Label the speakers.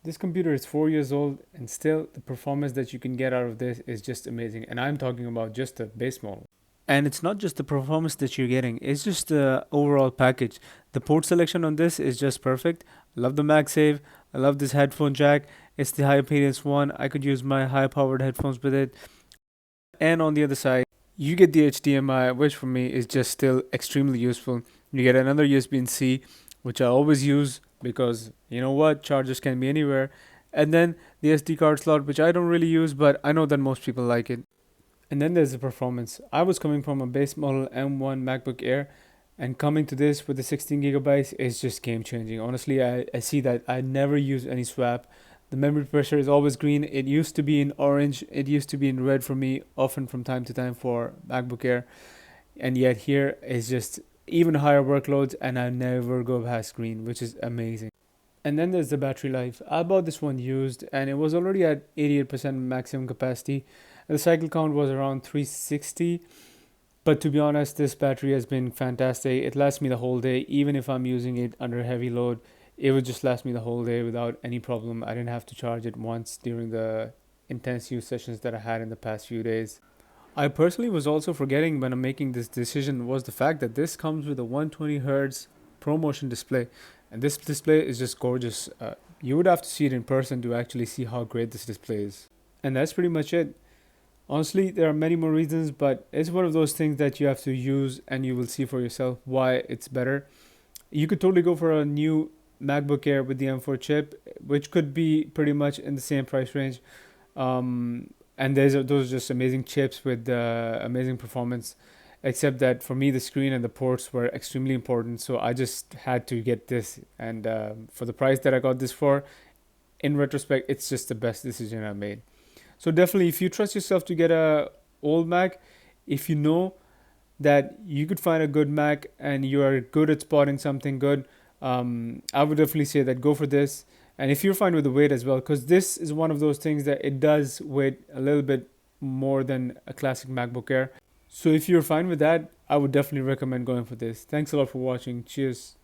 Speaker 1: This computer is 4 years old, and still the performance that you can get out of this is just amazing. And I'm talking about just the base model. And it's not just the performance that you're getting, it's just the overall package. The port selection on this is just perfect. Love the MagSafe. I love this headphone jack. It's the high impedance one. I could use my high powered headphones with it. And on the other side, you get the HDMI, which for me is just still extremely useful. You get another USB-C, which I always use because you know what, chargers can be anywhere. And then the SD card slot, which I don't really use, but I know that most people like it. And then there's the performance. I was coming from a base model M1 MacBook Air, and coming to this with the 16 gigabytes is just game changing. Honestly, I see that I never use any swap. The memory pressure is always green. It used to be in orange, it used to be in red for me, often from time to time for MacBook Air. And yet here is just even higher workloads, and I never go past green, which is amazing. And then there's the battery life. I bought this one used, and it was already at 88% maximum capacity. The cycle count was around 360. But to be honest, this battery has been fantastic. It lasts me the whole day, even if I'm using it under heavy load. It would just last me the whole day without any problem. I didn't have to charge it once during the intense use sessions that I had in the past few days. I personally was also forgetting when I'm making this decision was the fact that this comes with a 120 hertz ProMotion display, and this display is just gorgeous. You would have to see it in person to actually see how great this display is. And that's pretty much it. Honestly, there are many more reasons, but it's one of those things that you have to use and you will see for yourself why it's better. You could totally go for a new MacBook Air with the M4 chip, which could be pretty much in the same price range. And those are just amazing chips with amazing performance. Except that for me, the screen and the ports were extremely important, so I just had to get this. And for the price that I got this for, in retrospect, it's just the best decision I made. So definitely, if you trust yourself to get a old Mac, if you know that you could find a good Mac and you are good at spotting something good, I would definitely say that go for this. And if you're fine with the weight as well, because this is one of those things that it does weigh a little bit more than a classic MacBook Air. So if you're fine with that, I would definitely recommend going for this. Thanks a lot for watching. Cheers.